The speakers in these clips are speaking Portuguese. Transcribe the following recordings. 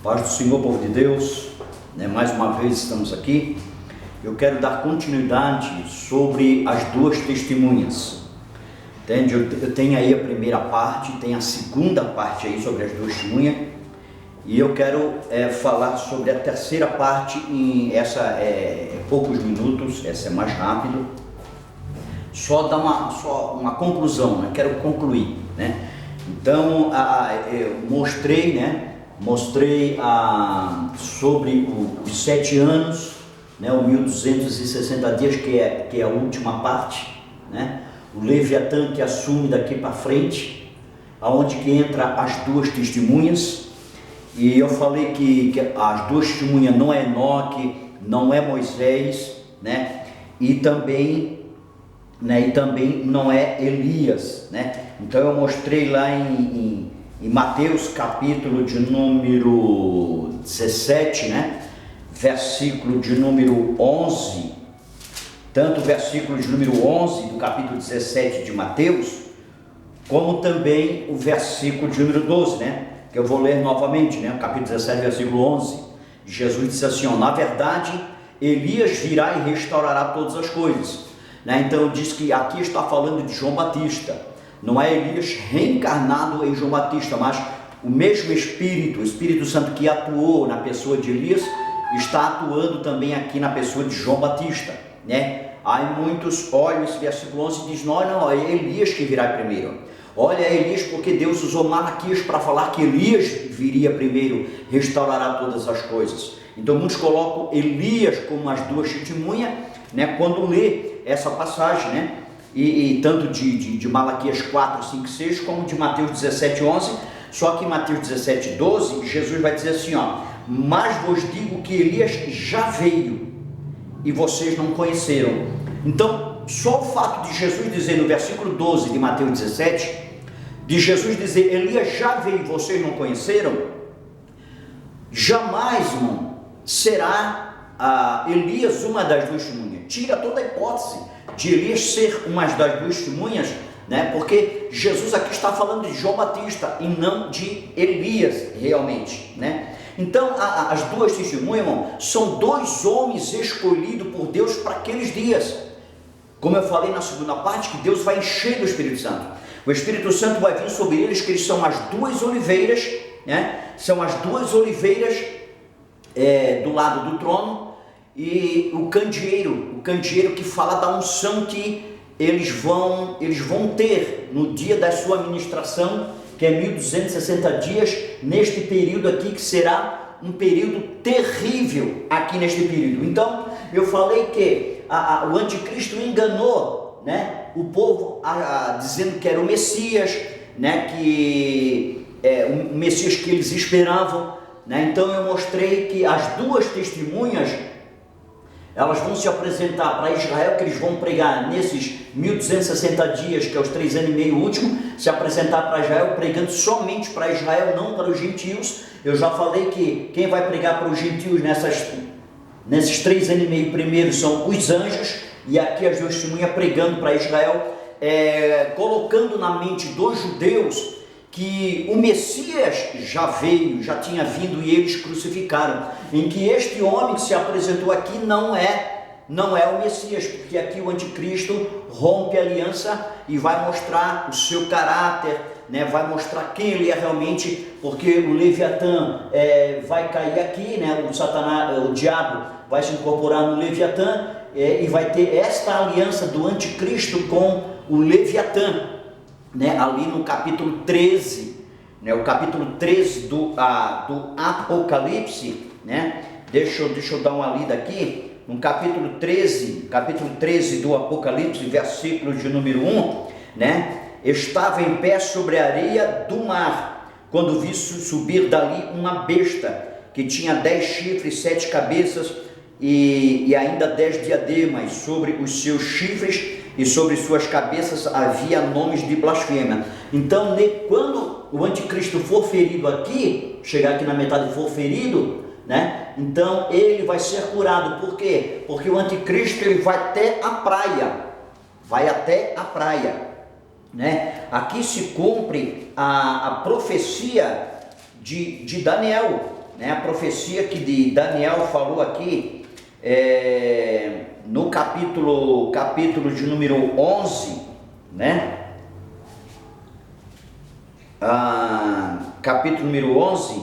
Paz do Senhor, povo de Deus, mais uma vez estamos aqui. Eu quero dar continuidade sobre as duas testemunhas. Entende? Eu tenho aí a primeira parte, tem a segunda parte aí sobre as duas testemunhas, e eu quero falar sobre a terceira parte. Essa é poucos minutos, essa é mais rápido. Só dar uma conclusão, né? Quero concluir, né? Então, eu mostrei sobre os 7 anos, né? O 1260 dias, que é a última parte, né? O Leviatã que assume daqui para frente, aonde que entra as duas testemunhas. E eu falei que as duas testemunhas não é Enoque, não é Moisés, né? E também não é Elias, né? Então eu mostrei lá em Mateus capítulo de número 17, né? Versículo de número 11, tanto o versículo de número 11 do capítulo 17 de Mateus, como também o versículo de número 12, né? Que eu vou ler novamente, né? O capítulo 17, versículo 11. Jesus disse assim, na verdade, Elias virá e restaurará todas as coisas. Né? Então diz que aqui está falando de João Batista. Não é Elias reencarnado em João Batista, mas o mesmo Espírito, o Espírito Santo que atuou na pessoa de Elias, está atuando também aqui na pessoa de João Batista, né? Aí muitos olham esse versículo 11 e dizem, não, é Elias que virá primeiro. Olha, é Elias porque Deus usou Malaquias para falar que Elias viria primeiro, restaurará todas as coisas. Então muitos colocam Elias como as duas testemunhas, né? Quando lê essa passagem, né? E tanto de Malaquias 4, 5, 6, como de Mateus 17, 11, só que em Mateus 17, 12, Jesus vai dizer assim, mas vos digo que Elias já veio e vocês não conheceram. Então, só o fato de Jesus dizer no versículo 12 de Mateus 17, de Jesus dizer, Elias já veio e vocês não conheceram, jamais, irmão, será Elias uma das duas testemunhas. Tira toda a hipótese de Elias ser uma das duas testemunhas, né? Porque Jesus aqui está falando de João Batista e não de Elias realmente, né? Então as duas testemunhas, irmão, são dois homens escolhidos por Deus para aqueles dias. Como eu falei na segunda parte, que Deus vai encher do Espírito Santo. O Espírito Santo vai vir sobre eles, que eles são as duas oliveiras, né? São as duas oliveiras do lado do trono, e o candeeiro que fala da unção que eles vão ter no dia da sua ministração, que é 1260 dias, neste período aqui, que será um período terrível aqui neste período. Então, eu falei que o anticristo enganou, né, o povo dizendo que era o Messias, né, que o Messias que eles esperavam, né? Então eu mostrei que as duas testemunhas, elas vão se apresentar para Israel, que eles vão pregar nesses 1260 dias, que é os 3 anos e meio último, se apresentar para Israel, pregando somente para Israel, não para os gentios. Eu já falei que quem vai pregar para os gentios nesses 3 anos e meio primeiros são os anjos, e aqui as duas testemunhas pregando para Israel, colocando na mente dos judeus que o Messias já veio, já tinha vindo e eles crucificaram, em que este homem que se apresentou aqui não é o Messias, porque aqui o anticristo rompe a aliança e vai mostrar o seu caráter, né? Vai mostrar quem ele é realmente, porque o Leviatã vai cair aqui, né? O diabo vai se incorporar no Leviatã, e vai ter esta aliança do anticristo com o Leviatã, né? Ali no capítulo 13, né? O capítulo 13 do Apocalipse, né? Deixa eu dar uma lida aqui, no capítulo 13 do Apocalipse, versículo de número 1, né? Estava em pé sobre a areia do mar, quando vi subir dali uma besta, que tinha 10 chifres, 7 cabeças, e ainda 10 diademas sobre os seus chifres, e sobre suas cabeças havia nomes de blasfêmia. Então, quando o anticristo for ferido aqui, chegar aqui na metade e for ferido, né? Então ele vai ser curado. Por quê? Porque o anticristo ele vai até a praia, né? Aqui se cumpre a profecia de Daniel, né, a profecia que de Daniel falou aqui, no capítulo de número 11, né? Capítulo número 11,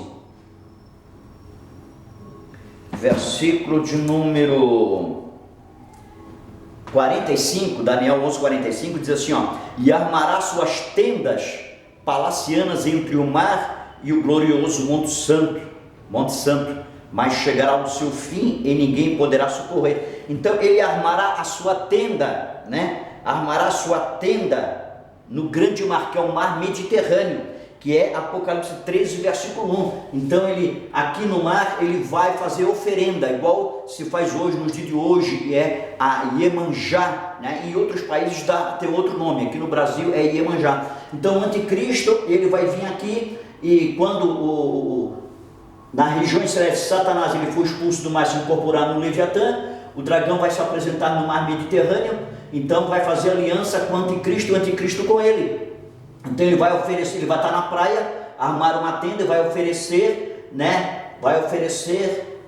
versículo de número 45, Daniel 11, 45, diz assim, ó: e armará suas tendas palacianas entre o mar e o glorioso Monte Santo, mas chegará o seu fim e ninguém poderá socorrer. Então ele armará a sua tenda, né? Armará a sua tenda no grande mar, que é o mar Mediterrâneo, que é Apocalipse 13, versículo 1. Então ele, aqui no mar, ele vai fazer oferenda, igual se faz hoje, nos dias de hoje, que é a Iemanjá, né? Em outros países tem outro nome, aqui no Brasil é Iemanjá. Então o anticristo, ele vai vir aqui, e quando na região celeste Satanás ele foi expulso do mar, se incorporar no Leviatã, o dragão vai se apresentar no mar Mediterrâneo, então vai fazer aliança com o anticristo com ele. Então ele vai oferecer, ele vai estar na praia, armar uma tenda e vai oferecer, né? Vai oferecer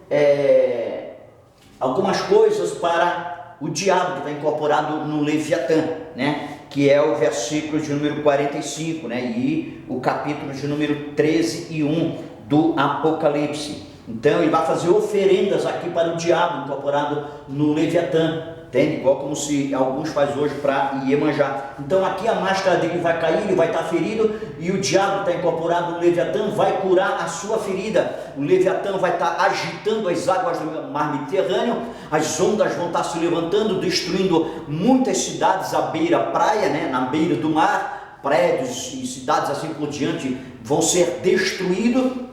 algumas coisas para o diabo que está incorporado no Leviatã, né? Que é o versículo de número 45, né? E o capítulo de número 13 e 1 do Apocalipse. Então ele vai fazer oferendas aqui para o diabo incorporado no Leviatã, entende? Igual como se alguns fazem hoje para Iemanjá. Então aqui a máscara dele vai cair, ele vai estar ferido, e o diabo está incorporado no Leviatã, vai curar a sua ferida. O Leviatã vai estar agitando as águas do mar Mediterrâneo, as ondas vão estar se levantando, destruindo muitas cidades à beira-praia, né? Na beira do mar, prédios e cidades assim por diante vão ser destruídos.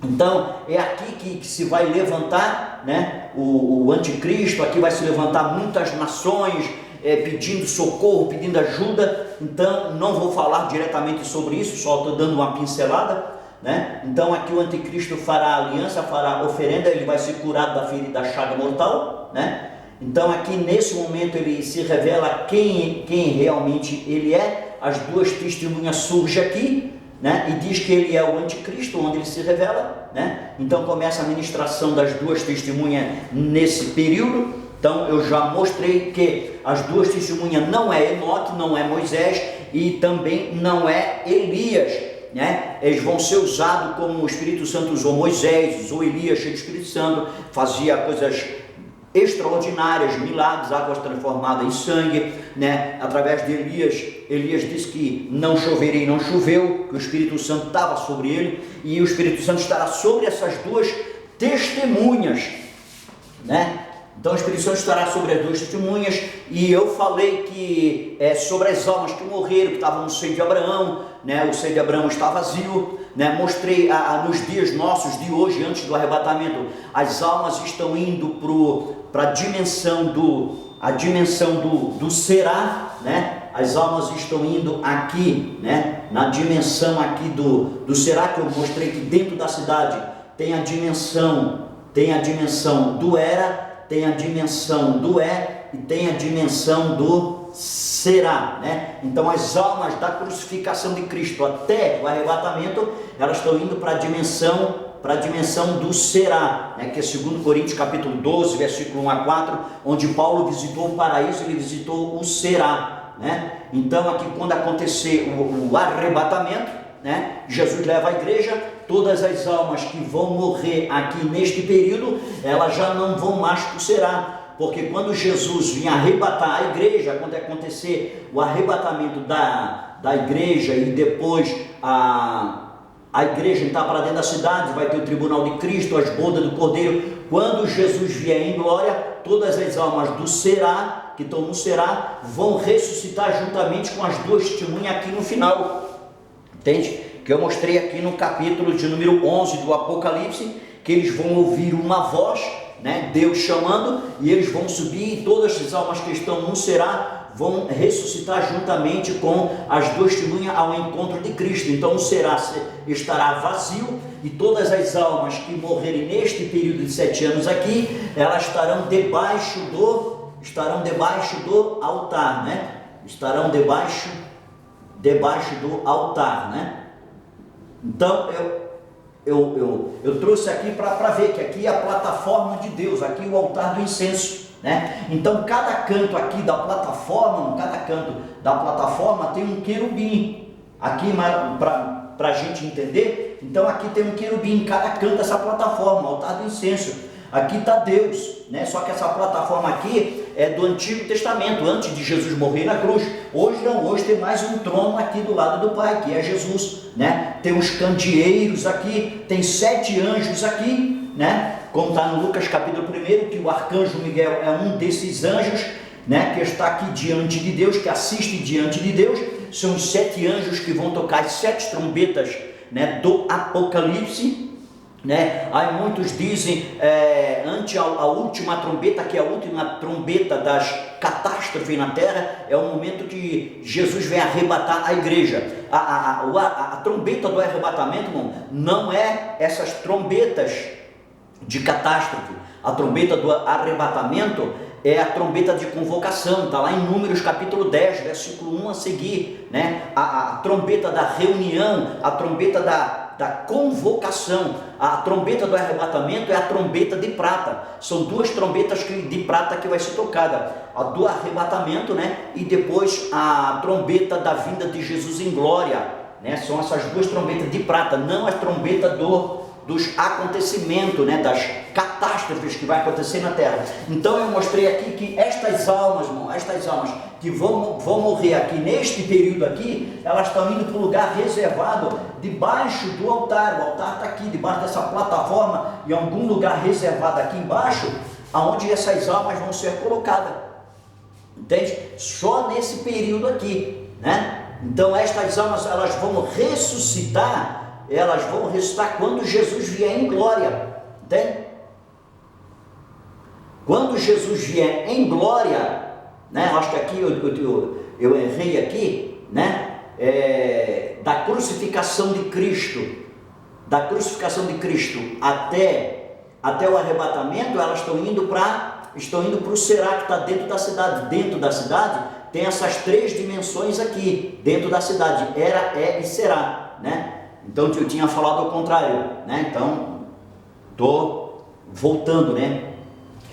Então é aqui que se vai levantar, né, o anticristo. Aqui vai se levantar muitas nações pedindo socorro, pedindo ajuda. Então não vou falar diretamente sobre isso, só estou dando uma pincelada, né? Então aqui o anticristo fará aliança, fará oferenda, ele vai ser curado da ferida, da chaga mortal, né? Então aqui nesse momento ele se revela quem realmente ele é. As duas testemunhas surgem aqui, né? E diz que ele é o anticristo, onde ele se revela, né? Então começa a ministração das duas testemunhas nesse período. Então eu já mostrei que as duas testemunhas não é Enoque, não é Moisés e também não é Elias, né? Eles vão ser usados como o Espírito Santo usou Moisés, usou Elias, cheio do Espírito Santo, fazia coisas extraordinárias, milagres, águas transformadas em sangue, né? Através de Elias disse que não choveria e não choveu, que o Espírito Santo estava sobre ele, e o Espírito Santo estará sobre essas duas testemunhas, né? Então o Espírito Santo estará sobre as duas testemunhas. E eu falei que sobre as almas que morreram, que estavam no seio de Abraão, né? O seio de Abraão está vazio, né? Mostrei nos dias nossos de hoje, antes do arrebatamento, as almas estão indo para a dimensão do será, né? As almas estão indo aqui, né? Na dimensão aqui do será, que eu mostrei que dentro da cidade tem a dimensão do era, tem a dimensão do e tem a dimensão do será, né? Então as almas da crucificação de Cristo até o arrebatamento, elas estão indo para a dimensão do será, né? Que é 2 Coríntios capítulo 12, versículo 1 a 4, onde Paulo visitou o paraíso, ele visitou o será, né? Então aqui, quando acontecer o arrebatamento, né, Jesus leva a igreja, todas as almas que vão morrer aqui neste período, elas já não vão mais para o será, porque quando Jesus vir arrebatar a igreja, quando acontecer o arrebatamento da igreja, e depois a igreja entrar para dentro da cidade, vai ter o tribunal de Cristo, as bodas do Cordeiro. Quando Jesus vier em glória, todas as almas do será, que estão no será, vão ressuscitar juntamente com as duas testemunhas aqui no final. Entende? Que eu mostrei aqui no capítulo de número 11 do Apocalipse, que eles vão ouvir uma voz, né? Deus chamando, e eles vão subir, e todas as almas que estão no será vão ressuscitar juntamente com as duas testemunhas ao encontro de Cristo. Então o será estará vazio, e todas as almas que morrerem neste período de 7 anos aqui, elas estarão debaixo do altar, né? Estarão debaixo do altar, né? Então eu trouxe aqui para ver que aqui é a plataforma de Deus, aqui o altar do incenso, né? Então cada canto aqui da plataforma, cada canto da plataforma tem um querubim, aqui para a gente entender. Então aqui tem um querubim em cada canto dessa plataforma, o altar do incenso. Aqui está Deus, né? Só que essa plataforma aqui é do Antigo Testamento, antes de Jesus morrer na cruz. Hoje não, hoje tem mais um trono aqui do lado do Pai, que é Jesus, né? Tem os candeeiros aqui, tem 7 anjos aqui, né? Como está no Lucas capítulo 1, que o arcanjo Miguel é um desses anjos, né? Que está aqui diante de Deus, que assiste diante de Deus. São os 7 anjos que vão tocar as 7 trombetas, né? Do Apocalipse. Né? Aí muitos dizem ante a última trombeta, que é a última trombeta das catástrofes na terra, é o momento que Jesus vem arrebatar a igreja. A trombeta do arrebatamento, irmão, não é essas trombetas de catástrofe. A trombeta do arrebatamento é a trombeta de convocação, está lá em Números capítulo 10, versículo 1 a seguir, né? A trombeta da reunião, a trombeta da convocação. A trombeta do arrebatamento é a trombeta de prata. São 2 trombetas de prata que vai ser tocada, a do arrebatamento, né? E depois a trombeta da vinda de Jesus em glória, né? São essas 2 trombetas de prata, não a trombeta dos acontecimentos, né? Das catástrofes que vai acontecer na terra. Então eu mostrei aqui que estas almas, irmão, estas almas que vão morrer aqui neste período aqui, elas estão indo para o lugar reservado debaixo do altar. O altar está aqui debaixo dessa plataforma, em algum lugar reservado aqui embaixo, aonde essas almas vão ser colocadas, entende? Só nesse período aqui, né? Então estas almas, elas vão ressuscitar quando Jesus vier em glória, entende? Quando Jesus vier em glória, né? Acho que aqui eu errei aqui, né? Da crucificação de Cristo, até o arrebatamento, elas estão indo para o Será, que está dentro da cidade. Dentro da cidade tem essas 3 dimensões aqui, dentro da cidade, era, é e será, né? Então eu tinha falado ao contrário, né? Então estou voltando, né?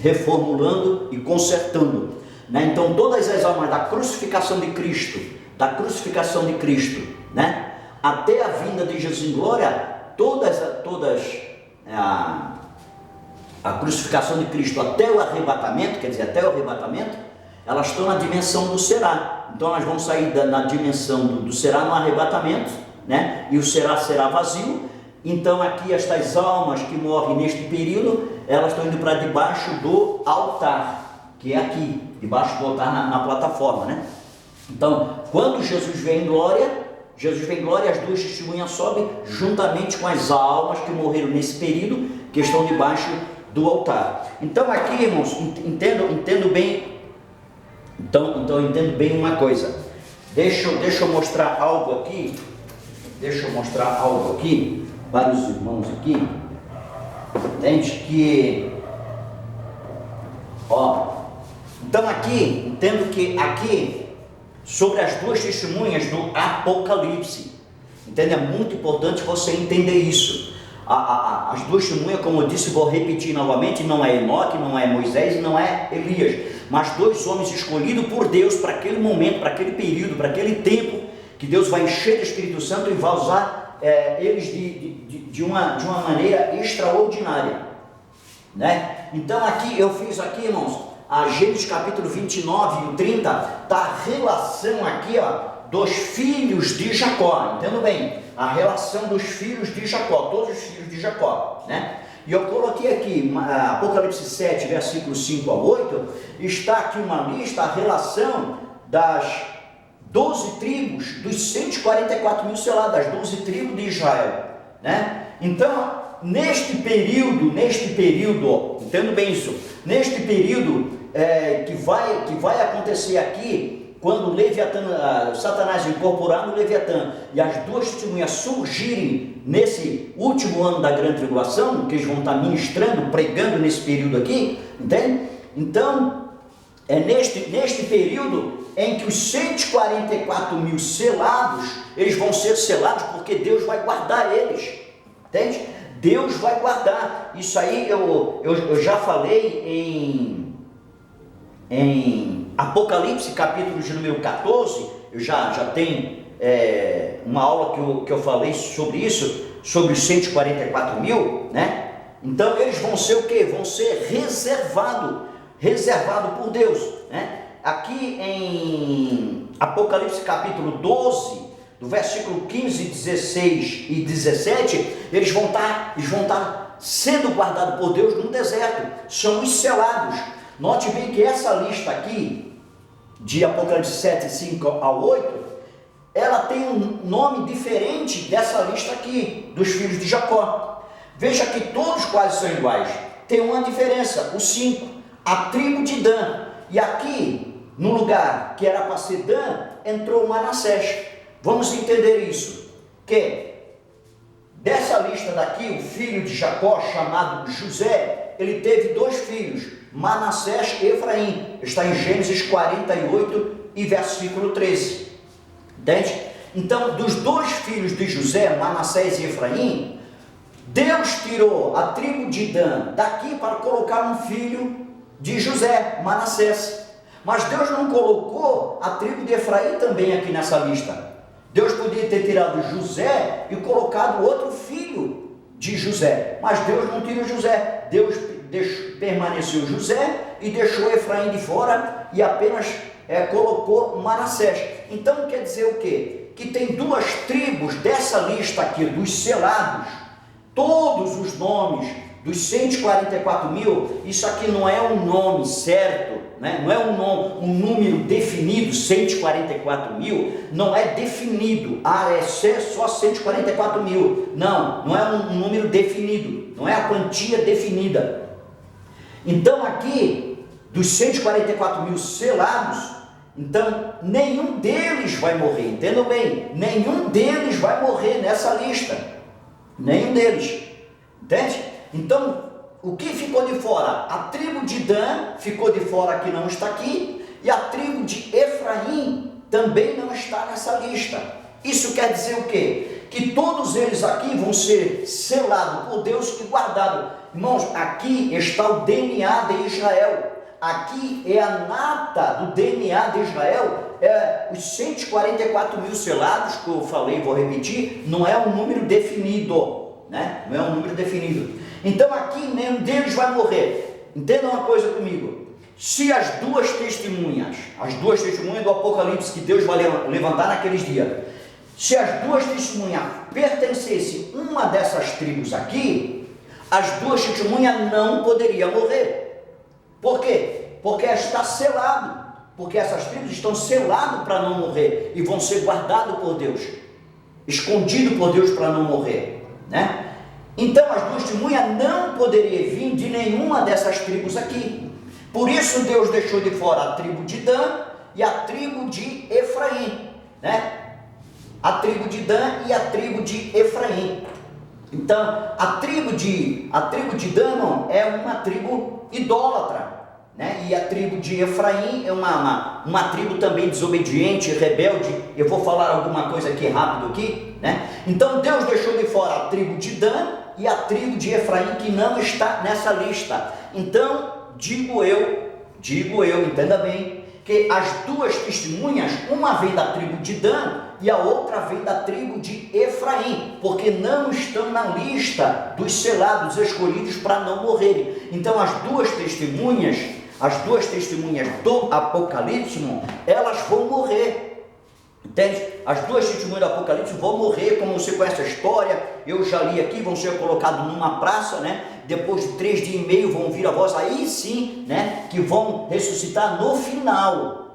Reformulando e consertando, né? Então todas as almas da crucificação de Cristo, né? Até a vinda de Jesus em glória, todas a crucificação de Cristo até o arrebatamento, quer dizer, até o arrebatamento, elas estão na dimensão do será. Então elas vão sair na dimensão do será no arrebatamento, né? E o será vazio. Então aqui estas almas que morrem neste período, elas estão indo para debaixo do altar, que é aqui, debaixo do altar na plataforma, né? Então, quando Jesus vem em glória, as 2 testemunhas sobem juntamente com as almas que morreram nesse período, que estão debaixo do altar. Então aqui, irmãos, entendo bem. Então entendo bem uma coisa. Deixa eu mostrar algo aqui. Para os irmãos aqui, entende? Que, então aqui, entendo que aqui, sobre as 2 testemunhas do Apocalipse, entende? É muito importante você entender isso. As 2 testemunhas, como eu disse, vou repetir novamente, não é Enoque, não é Moisés e não é Elias, mas 2 homens escolhidos por Deus para aquele momento, para aquele período, para aquele tempo, que Deus vai encher do Espírito Santo e vai usar eles de uma maneira extraordinária, né? Então aqui, eu fiz aqui, irmãos, a Gênesis capítulo 29 e o 30, está a relação aqui, dos filhos de Jacó, entendo bem, a relação dos filhos de Jacó, todos os filhos de Jacó, né? E eu coloquei aqui, Apocalipse 7, versículos 5 a 8, está aqui uma lista, a relação das 12 tribos, dos 144 mil selados, das 12 tribos de Israel, né? Então, neste período, entendo bem isso, neste período que vai acontecer aqui, quando Satanás incorporar no Leviatã e as 2 testemunhas surgirem nesse último ano da grande tribulação, que eles vão estar ministrando, pregando nesse período aqui, entende? Então, é neste período em que os 144 mil selados, eles vão ser selados porque Deus vai guardar eles, entende? Deus vai guardar. Isso aí eu já falei em Apocalipse, capítulo de número 14, eu já tenho uma aula que eu falei sobre isso, sobre os 144 mil, né? Então eles vão ser o quê? Vão ser reservado por Deus, né? Aqui em Apocalipse capítulo 12, do versículo 15, 16 e 17, eles vão estar sendo guardados por Deus no deserto, são os selados. Note bem que essa lista aqui, de Apocalipse 7, 5 ao 8, ela tem um nome diferente dessa lista aqui, dos filhos de Jacó. Veja que todos quase são iguais, tem uma diferença, o 5, a tribo de Dan, e aqui, no lugar que era para ser Dan, entrou Manassés. Vamos entender isso, que dessa lista daqui, o filho de Jacó, chamado José, ele teve 2 filhos, Manassés e Efraim, está em Gênesis 48 e versículo 13, entende? Então, dos 2 filhos de José, Manassés e Efraim, Deus tirou a tribo de Dan daqui para colocar um filho de José, Manassés, mas Deus não colocou a tribo de Efraim também aqui nessa lista. Deus podia ter tirado José e colocado outro filho de José, mas Deus não tirou José. Deus permaneceu José e deixou Efraim de fora e apenas colocou Manassés. Então quer dizer o quê? Que tem 2 tribos dessa lista aqui, dos selados, todos os nomes dos 144 mil, isso aqui não é um nome certo, né? Não é um número definido, 144 mil, não é definido, é só 144 mil, não é um número definido, não é a quantia definida. Então aqui, dos 144 mil selados, então nenhum deles vai morrer, entendam bem, nenhum deles vai morrer nessa lista, nenhum deles, entende? Então, o que ficou de fora? A tribo de Dan ficou de fora, que não está aqui, e a tribo de Efraim também não está nessa lista. Isso quer dizer o quê? Que todos eles aqui vão ser selados por Deus e guardados. Irmãos, aqui está o DNA de Israel. Aqui é a nata do DNA de Israel, os 144 mil selados, que eu falei, vou repetir, não é um número definido, né? Não é um número definido. Então aqui nenhum deles vai morrer. Entenda uma coisa comigo, se as duas testemunhas do Apocalipse que Deus vai levantar naqueles dias, se as 2 testemunhas pertencessem a uma dessas tribos aqui, as 2 testemunhas não poderiam morrer. Por quê? Porque está selado, porque essas tribos estão seladas para não morrer e vão ser guardadas por Deus, escondidos por Deus para não morrer, né? Então as 2 testemunhas não poderiam vir de nenhuma dessas tribos aqui. Por isso Deus deixou de fora a tribo de Dan e a tribo de Efraim, né? A tribo de Dan e a tribo de Efraim. Então a tribo de Dan, irmão, é uma tribo idólatra, né? E a tribo de Efraim é uma tribo também desobediente, rebelde. Eu vou falar alguma coisa aqui rápido aqui, né? Então Deus deixou de fora a tribo de Dan e a tribo de Efraim, que não está nessa lista. Então digo eu, entenda bem, que as 2 testemunhas, uma vem da tribo de Dan e a outra vem da tribo de Efraim, porque não estão na lista dos selados escolhidos para não morrerem. Então as 2 testemunhas do Apocalipse, elas vão morrer. Entende? As 2 testemunhas do Apocalipse vão morrer, como você conhece a história, eu já li aqui, vão ser colocados numa praça, né? Depois de 3 dias e meio vão vir a voz, aí sim, né? Que vão ressuscitar no final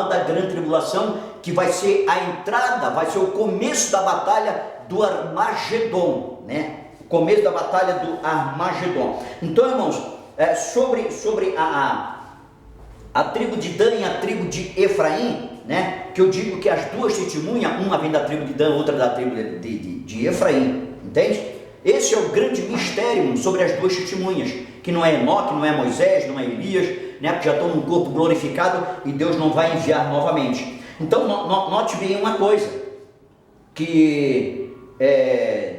da grande tribulação, que vai ser a entrada, vai ser o começo da batalha do Armagedon, né? O começo da batalha do Armagedon. Então, irmãos, sobre a tribo de Dan e a tribo de Efraim, né? Que eu digo que as 2 testemunhas, uma vem da tribo de Dan, outra da tribo de Efraim, entende? Esse é o grande mistério sobre as 2 testemunhas, que não é Enoque, não é Moisés, não é Elias, né? Que já estão num corpo glorificado e Deus não vai enviar novamente. Então note bem uma coisa, que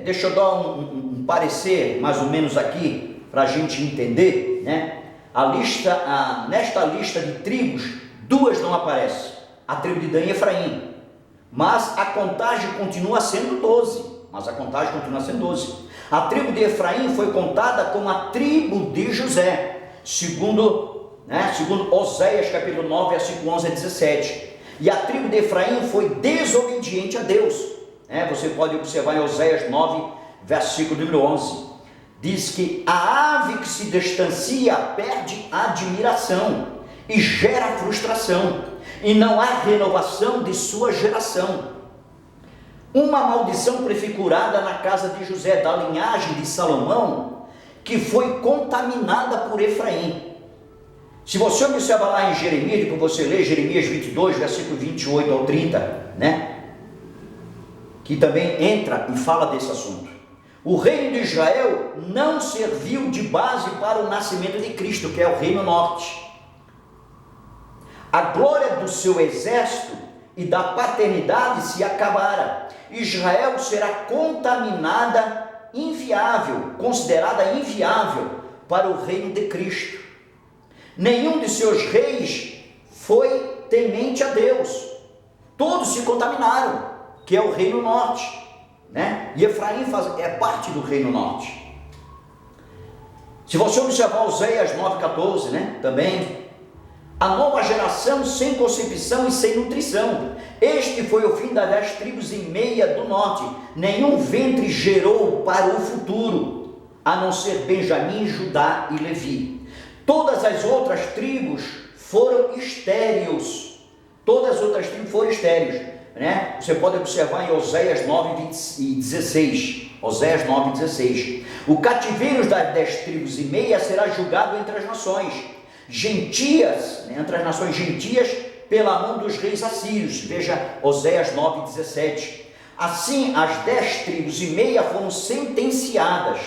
deixa eu dar um parecer mais ou menos aqui, para a gente entender, né? Nesta lista de tribos, duas não aparecem, a tribo de Dan e Efraim, mas a contagem continua sendo 12, A tribo de Efraim foi contada como a tribo de José, segundo Oséias capítulo 9, versículo 11 a 17, e a tribo de Efraim foi desobediente a Deus, você pode observar em Oséias 9, versículo número 11, diz que a ave que se distancia perde admiração e gera frustração, e não há renovação de sua geração. Uma maldição prefigurada na casa de José, da linhagem de Salomão, que foi contaminada por Efraim. Se você observar lá em Jeremias, depois você lê Jeremias 22, versículo 28 ao 30, que também entra e fala desse assunto. O reino de Israel não serviu de base para o nascimento de Cristo, que é o reino norte. A glória do seu exército e da paternidade se acabara. Israel será contaminada, considerada inviável para o reino de Cristo. Nenhum de seus reis foi temente a Deus. Todos se contaminaram, que é o reino norte, E Efraim é parte do reino norte. Se você observar Oséias 9,14, também, a nova geração sem concepção e sem nutrição. Este foi o fim das 10 tribos e meia do norte. Nenhum ventre gerou para o futuro, a não ser Benjamim, Judá e Levi. Todas as outras tribos foram estéreis. Você pode observar em Oséias 9:16. Oséias 9:16. O cativeiro das 10 tribos e meia será julgado entre as nações gentias, entre as nações gentias, pela mão dos reis assírios. Veja Oséias 9:17. Assim, as 10 tribos e meia foram sentenciadas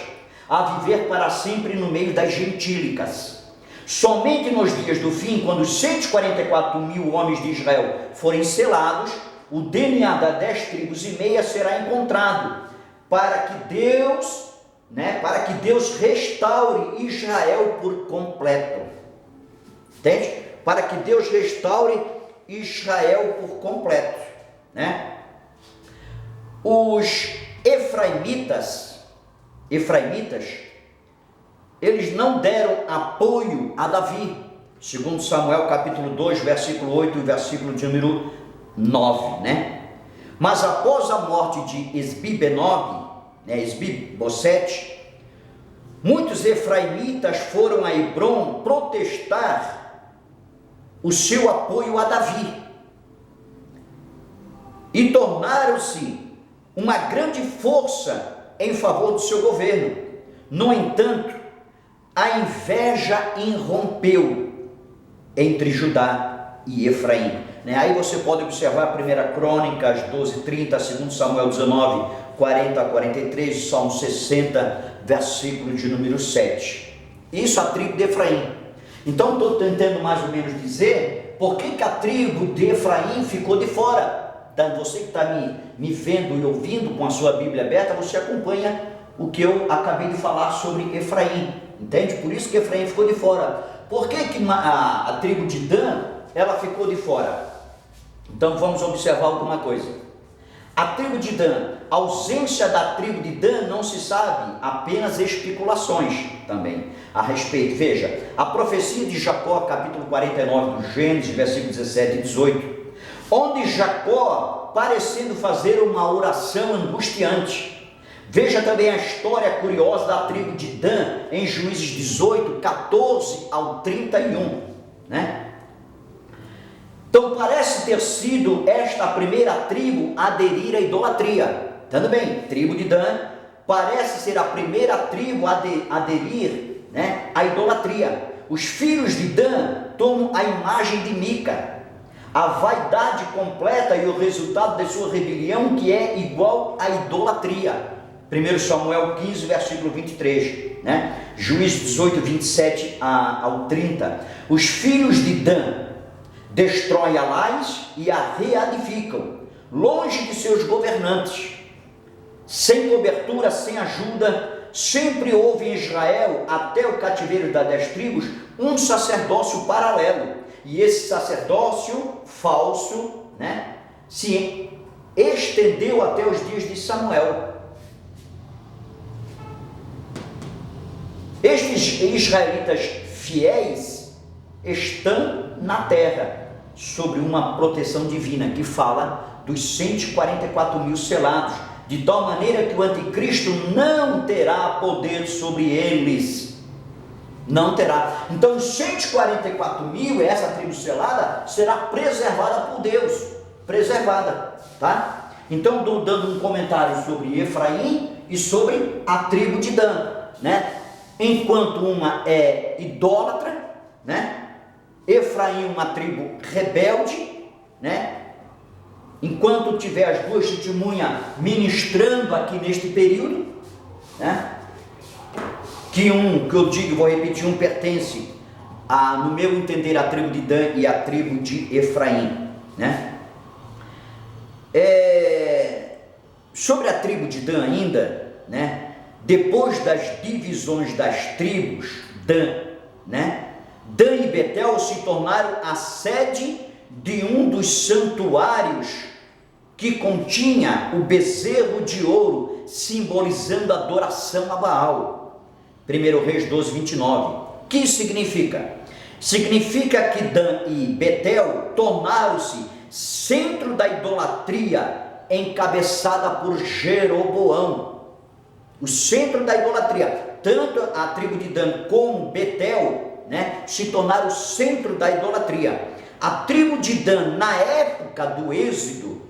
a viver para sempre no meio das gentílicas. Somente nos dias do fim, quando os 144 mil homens de Israel forem selados, o DNA das 10 tribos e meia será encontrado, para que Deus restaure Israel por completo. Entende? Para que Deus restaure Israel por completo, Os efraimitas, eles não deram apoio a Davi, segundo Samuel capítulo 2, versículo 8 e versículo de número 9, Mas após a morte de Esbibosete, muitos efraimitas foram a Hebrom protestar o seu apoio a Davi e tornaram-se uma grande força em favor do seu governo. No entanto, a inveja irrompeu entre Judá e Efraim. Aí você pode observar 1 Crônicas 12:30, 2 Samuel 19, 40 a 43, Salmo 60, versículo de número 7. Isso a tribo de Efraim. Então estou tentando mais ou menos dizer por que a tribo de Efraim ficou de fora. Então, você que está me vendo e ouvindo com a sua Bíblia aberta, você acompanha o que eu acabei de falar sobre Efraim, entende? Por isso que Efraim ficou de fora. Por que a tribo de Dan, ela ficou de fora? Então vamos observar alguma coisa. A tribo de Dan, a ausência da tribo de Dan não se sabe, apenas especulações também a respeito. Veja, a profecia de Jacó, capítulo 49 do Gênesis, versículos 17 e 18, onde Jacó, parecendo fazer uma oração angustiante. Veja também a história curiosa da tribo de Dan, em Juízes 18, 14 ao 31, Então parece ter sido esta a primeira tribo a aderir à idolatria. Entenda bem, tribo de Dan parece ser a primeira tribo a aderir à idolatria. Os filhos de Dan tomam a imagem de Mica, a vaidade completa e o resultado de sua rebelião, que é igual à idolatria. 1 Samuel 15, versículo 23, Juízes 18, 27 ao 30. Os filhos de Dan destroem a Lais e a reedificam, longe de seus governantes, sem cobertura, sem ajuda, sempre houve em Israel, até o cativeiro das 10 tribos, um sacerdócio paralelo. E esse sacerdócio falso, né, se estendeu até os dias de Samuel. Estes israelitas fiéis estão na terra, sobre uma proteção divina, que fala dos 144 mil selados, de tal maneira que o anticristo não terá poder sobre eles. Não terá. Então os 144 mil, essa tribo selada, será preservada por Deus. Preservada, tá? Então estou dando um comentário sobre Efraim e sobre a tribo de Dan, né? Enquanto uma é idólatra, né? Efraim, uma tribo rebelde, né? Enquanto tiver as duas testemunhas ministrando aqui neste período, né? Que eu digo, vou repetir, um pertence a, no meu entender, a tribo de Dan e a tribo de Efraim, né? Sobre a tribo de Dan ainda, né? Depois das divisões das tribos, Dan, né? Dan e Betel se tornaram a sede de um dos santuários que continha o bezerro de ouro, simbolizando a adoração a Baal. 1 Reis 12, 29. O que significa? Significa que Dan e Betel tornaram-se centro da idolatria, encabeçada por Jeroboão. O centro da idolatria, tanto a tribo de Dan como Betel, né, se tornaram o centro da idolatria. A tribo de Dan, na época do Êxodo,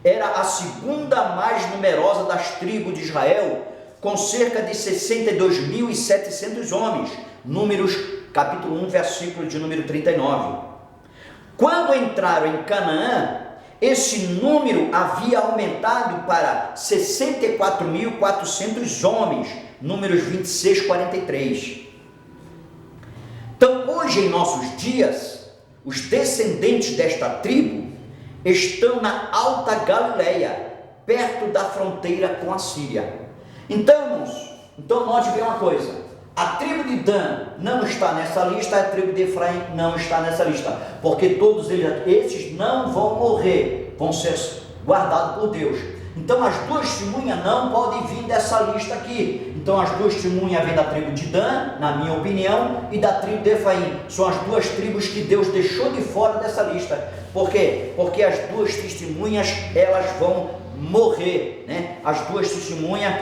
era a segunda mais numerosa das tribos de Israel, com cerca de 62.700 homens. Números, capítulo 1, versículo de número 39. Quando entraram em Canaã, esse número havia aumentado para 64.400 homens. Números 26, 43. Então, hoje em nossos dias, os descendentes desta tribo estão na Alta Galileia, perto da fronteira com a Síria. Então, irmãos, note bem uma coisa: a tribo de Dan não está nessa lista, a tribo de Efraim não está nessa lista, porque todos esses não vão morrer, vão ser guardados por Deus. Então as duas testemunhas não podem vir dessa lista aqui. Então as duas testemunhas vêm da tribo de Dan, na minha opinião, e da tribo de Efraim. São as duas tribos que Deus deixou de fora dessa lista. Por quê? Porque as duas testemunhas, elas vão morrer, né? As duas testemunhas,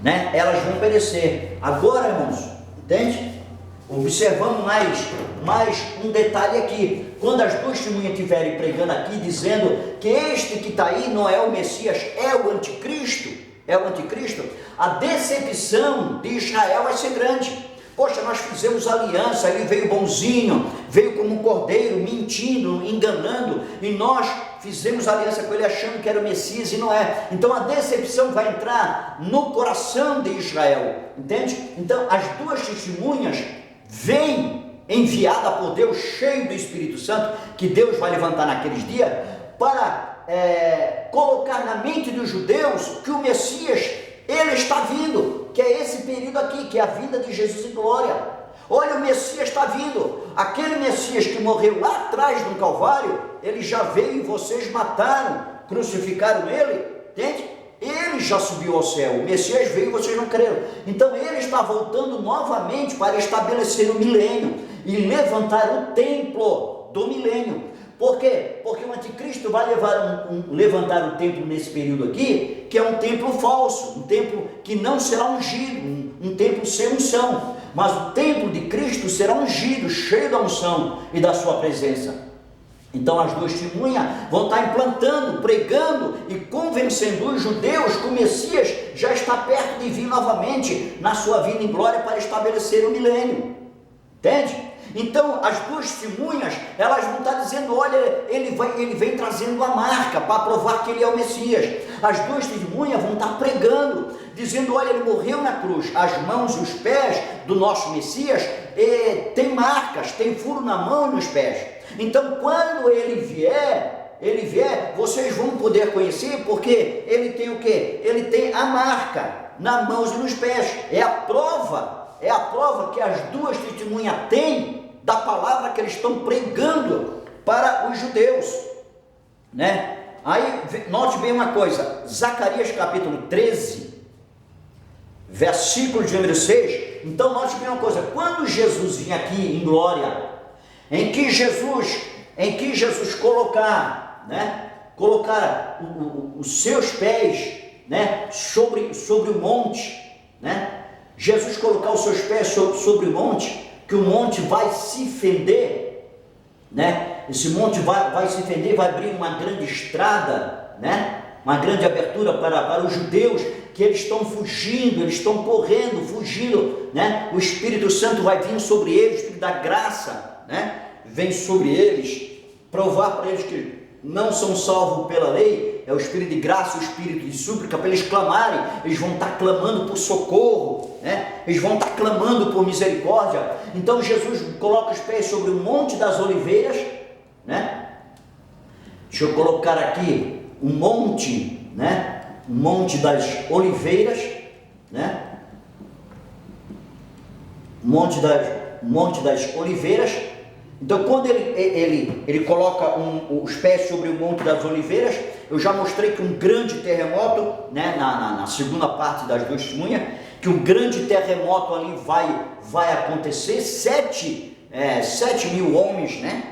né, elas vão perecer. Agora, irmãos, entende? Observamos mais um detalhe aqui. Quando as duas testemunhas estiverem pregando aqui, dizendo que este que está aí não é o Messias, é o anticristo, a decepção de Israel vai ser grande. Poxa, nós fizemos aliança, ele veio bonzinho, veio como um cordeiro, mentindo, enganando, e nós fizemos aliança com ele achando que era o Messias e não é. Então a decepção vai entrar no coração de Israel, entende? Então as duas testemunhas vêm enviada por Deus, cheio do Espírito Santo, que Deus vai levantar naqueles dias, para colocar na mente dos judeus que o Messias, ele está vindo, que é esse período aqui, que é a vinda de Jesus em glória. Olha, o Messias está vindo. Aquele Messias que morreu lá atrás no Calvário, ele já veio e vocês mataram, crucificaram ele, entende? Ele já subiu ao céu, o Messias veio e vocês não creram. Então ele está voltando novamente para estabelecer o milênio e levantar o templo do milênio. Por quê? Porque o anticristo vai levantar o templo nesse período aqui, que é um templo falso, um templo que não será ungido, um templo sem unção. Mas o templo de Cristo será ungido, cheio da unção e da sua presença. Então as duas testemunhas vão estar implantando, pregando e convencendo os judeus que o Messias já está perto de vir novamente na sua vinda em glória para estabelecer o milênio. Entende? Então as duas testemunhas, elas vão estar dizendo, olha, ele vem trazendo a marca para provar que ele é o Messias. As duas testemunhas vão estar pregando, dizendo, olha, ele morreu na cruz, as mãos e os pés do nosso Messias tem marcas, tem furo na mão e nos pés. Então quando ele vier, vocês vão poder conhecer, porque ele tem o quê? Ele tem a marca, nas mãos e nos pés. É a prova que as duas testemunhas têm da palavra que eles estão pregando para os judeus, né? Aí, note bem uma coisa, Zacarias capítulo 13, versículo de número 6, então note bem uma coisa, quando Jesus vinha aqui em glória, em que Jesus colocar, né, colocar os seus pés, né, sobre o monte, né, Jesus colocar os seus pés sobre o monte, que o monte vai se fender, né, esse monte vai se fender, vai abrir uma grande estrada, né, uma grande abertura para os judeus, que eles estão fugindo, eles estão correndo, fugindo, né, o Espírito Santo vai vir sobre eles, o Espírito da graça, né, vem sobre eles, provar para eles que não são salvos pela lei, é o Espírito de graça, o Espírito de súplica, para eles clamarem, eles vão estar clamando por socorro, né? Eles vão estar clamando por misericórdia. Então Jesus coloca os pés sobre o Monte das Oliveiras, né? Deixa eu colocar aqui o monte, né? O Monte das Oliveiras, né? Monte das Oliveiras. Então, quando ele coloca os pés sobre o Monte das Oliveiras, eu já mostrei que um grande terremoto, né, na segunda parte das duas testemunhas, que um grande terremoto ali vai acontecer, 7 mil homens, né,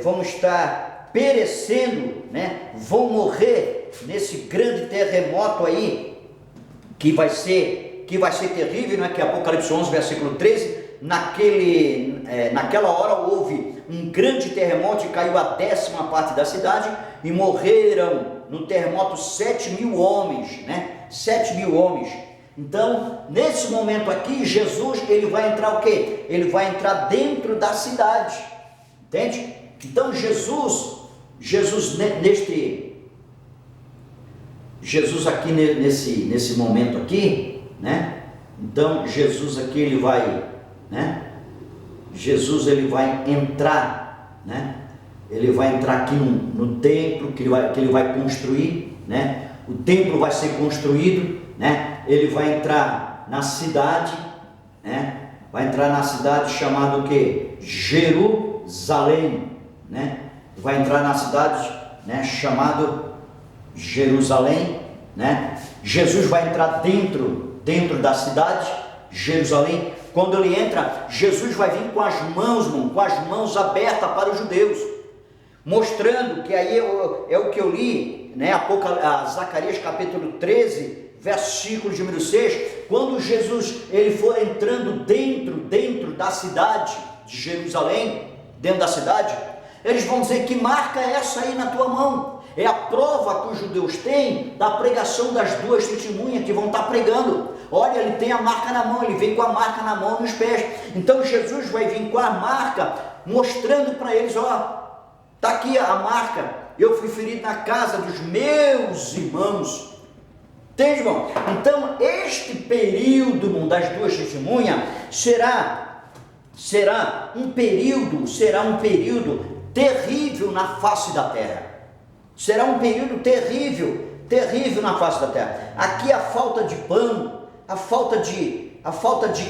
vão estar perecendo, né, vão morrer nesse grande terremoto aí, que vai ser terrível, né, que é Apocalipse 11, versículo 13, naquela hora houve um grande terremoto e caiu a 10ª parte da cidade e morreram no terremoto 7 mil homens, né? 7 mil homens. Então, nesse momento aqui, Jesus, ele vai entrar o quê? Ele vai entrar dentro da cidade, entende? Então, Jesus aqui nesse momento aqui, né? Então, Jesus aqui ele vai, né? Jesus ele vai entrar, né? Ele vai entrar aqui no templo que ele vai construir, né? O templo vai ser construído, né? Ele vai entrar na cidade, né? Vai entrar na cidade chamada o quê? Jerusalém, né? Vai entrar na cidade, né? Chamado Jerusalém, né? Jesus vai entrar dentro da cidade, Jerusalém. Quando ele entra, Jesus vai vir com as mãos abertas para os judeus, mostrando que aí é o que eu li, né? Zacarias capítulo 13, versículo de número 6, quando Jesus ele for entrando dentro da cidade de Jerusalém, dentro da cidade, eles vão dizer: que marca é essa aí na tua mão? É a prova que os judeus têm da pregação das duas testemunhas que vão estar pregando. Olha, ele tem a marca na mão, ele vem com a marca na mão, nos pés. Então Jesus vai vir com a marca, mostrando para eles: ó, está aqui a marca, eu fui ferido na casa dos meus irmãos. Entende, irmão? Então este período das duas testemunhas será um período terrível na face da terra. Será um período terrível na face da terra. Aqui a falta de pão, a falta de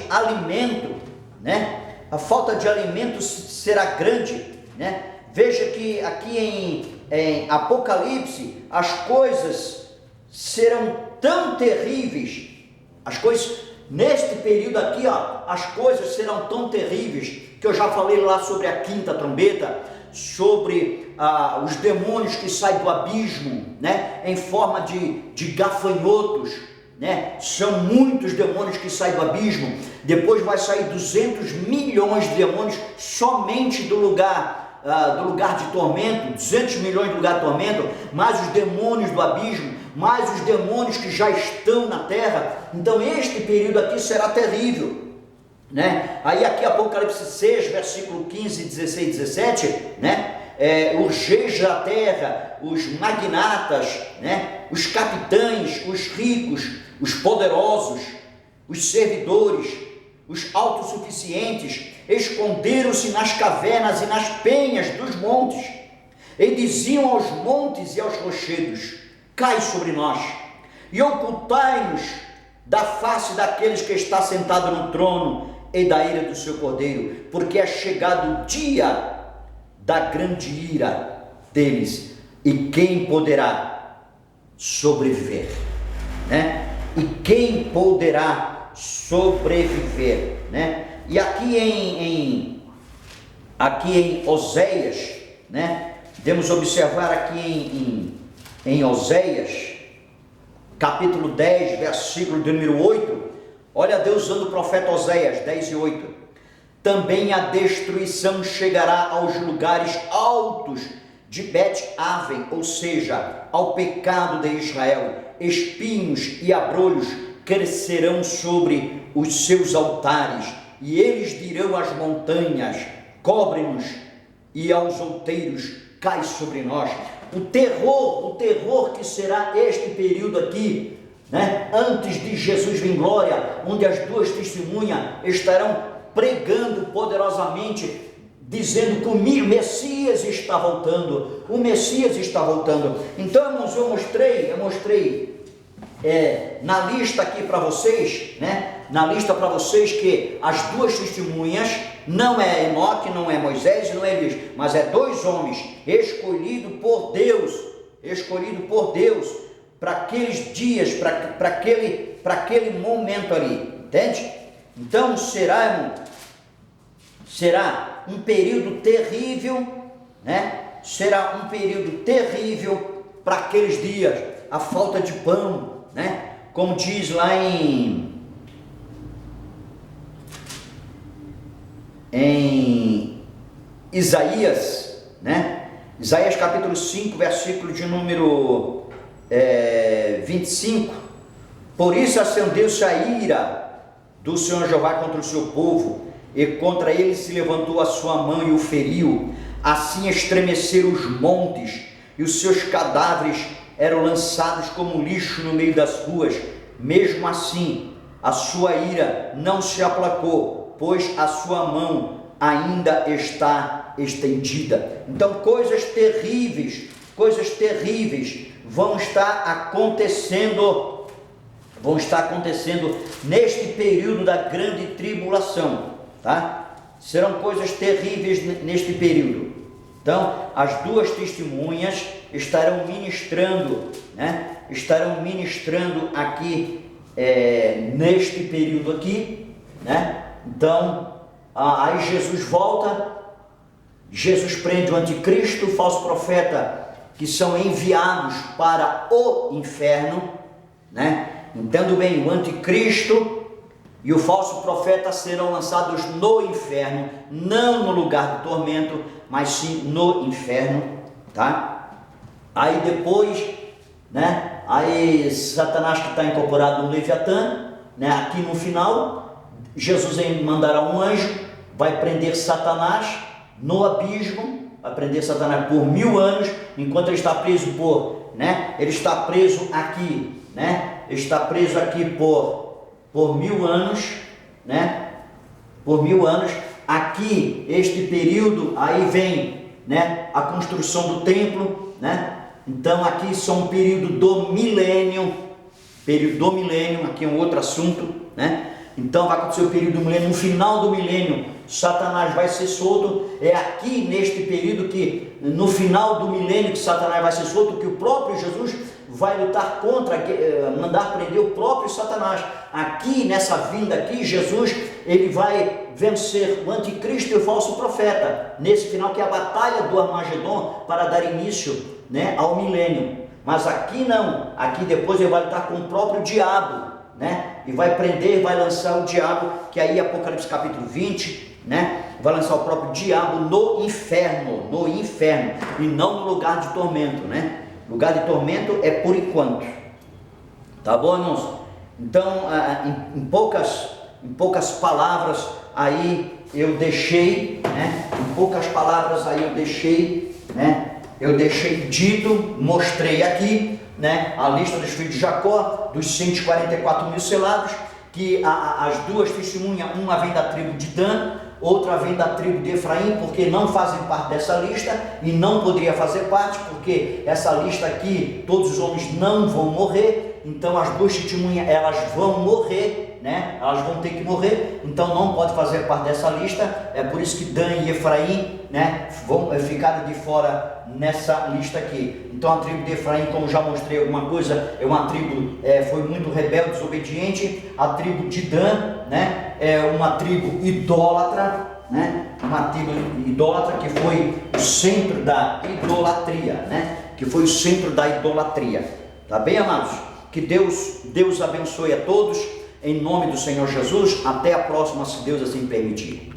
alimento, né? A falta de alimento será grande, né? Veja que aqui em Apocalipse as coisas serão tão terríveis. As coisas neste período aqui, ó, as coisas serão tão terríveis que eu já falei lá sobre a quinta trombeta, sobre os demônios que saem do abismo, né, em forma de gafanhotos, né? São muitos demônios que saem do abismo. Depois vai sair 200 milhões de demônios somente do lugar de tormento, 200 milhões do lugar de tormento, mais os demônios do abismo, mais os demônios que já estão na terra. Então este período aqui será terrível, né? Aí aqui Apocalipse 6, versículo 15, 16 e 17, né? Os reis da terra, os magnatas, né? Os capitães, os ricos, os poderosos, os servidores, os autossuficientes, esconderam-se nas cavernas e nas penhas dos montes, e diziam aos montes e aos rochedos: cai sobre nós, e ocultai-nos da face daqueles que está sentado no trono e da ira do seu cordeiro, porque é chegado o dia da grande ira deles, e quem poderá sobreviver, né? E quem poderá sobreviver, né? E aqui em Oséias, né? Podemos observar aqui em Oséias, capítulo 10, versículo de número 8, olha Deus usando o profeta Oséias, 10 e 8. Também a destruição chegará aos lugares altos de Bet-Aven, ou seja, ao pecado de Israel. Espinhos e abrolhos crescerão sobre os seus altares, e eles dirão às montanhas: cobre-nos, e aos outeiros: cai sobre nós. O terror que será este período aqui, né? Antes de Jesus vir em glória, onde as duas testemunhas estarão pregando poderosamente, dizendo que o Messias está voltando, o Messias está voltando. Então, irmãos, eu mostrei na lista aqui para vocês, né? Na lista para vocês que as duas testemunhas não é Enoque, não é Moisés e não é Elias, mas é dois homens escolhidos por Deus para aqueles dias, para aquele momento ali, entende? Então será um período terrível, né? Será um período terrível para aqueles dias, a falta de pão, né? Como diz lá em Isaías, né? Isaías capítulo 5, versículo de número 25. Por isso acendeu-se a ira do Senhor Jeová contra o seu povo, e contra ele se levantou a sua mão e o feriu. Assim estremeceram os montes, e os seus cadáveres eram lançados como lixo no meio das ruas. Mesmo assim, a sua ira não se aplacou, pois a sua mão ainda está estendida. Então coisas terríveis vão estar acontecendo neste período da grande tribulação, tá? Serão coisas terríveis neste período. Então, as duas testemunhas estarão ministrando, né? Estarão ministrando aqui neste período aqui, né? Então, aí Jesus volta, Jesus prende o anticristo, o falso profeta, que são enviados para o inferno, né? Entendo bem, o anticristo e o falso profeta serão lançados no inferno, não no lugar de tormento, mas sim no inferno, tá? Aí depois, né? Aí Satanás, que está incorporado no Leviatã, né? Aqui no final, Jesus mandará um anjo, vai prender Satanás no abismo, vai prender Satanás por 1000 anos, enquanto ele está preso ele está preso aqui, né? Está preso aqui por 1000 anos, né? Por 1000 anos. Aqui, este período, aí vem, né? A construção do templo, né? Então aqui são um período do milênio, aqui é um outro assunto, né? Então vai acontecer o período do milênio, no final do milênio, Satanás vai ser solto. É aqui neste período que, no final do milênio, que Satanás vai ser solto, que o próprio Jesus vai lutar contra, mandar prender o próprio Satanás. Aqui, nessa vinda aqui, Jesus, ele vai vencer o anticristo e o falso profeta, nesse final que é a batalha do Armagedon, para dar início, né, ao milênio. Mas aqui não, aqui depois ele vai lutar com o próprio diabo, né, e vai prender, vai lançar o diabo, que aí Apocalipse capítulo 20, né, vai lançar o próprio diabo no inferno, e não no lugar de tormento, né? Lugar de tormento é por enquanto, tá bom, irmãos? Então, em poucas palavras aí eu deixei, né? Em poucas palavras aí eu deixei, né? Eu deixei dito, mostrei aqui, né? A lista dos filhos de Jacó, dos 144.000 selados, que as duas testemunhas, uma vem da tribo de Dan, outra vem da tribo de Efraim, porque não fazem parte dessa lista e não poderia fazer parte, porque essa lista aqui, todos os homens não vão morrer. então as duas testemunhas, elas vão morrer, né? Elas vão ter que morrer, então não pode fazer parte dessa lista. É por isso que Dan e Efraim, né, vão ficar de fora nessa lista aqui. Então a tribo de Efraim, como já mostrei alguma coisa, é uma tribo, foi muito rebelde, desobediente. A tribo de Dan, né, é uma tribo idólatra, né, uma tribo idólatra que foi o centro da idolatria, né, que foi o centro da idolatria. Tá bem, amados? Que Deus abençoe a todos, em nome do Senhor Jesus. Até a próxima, se Deus assim permitir.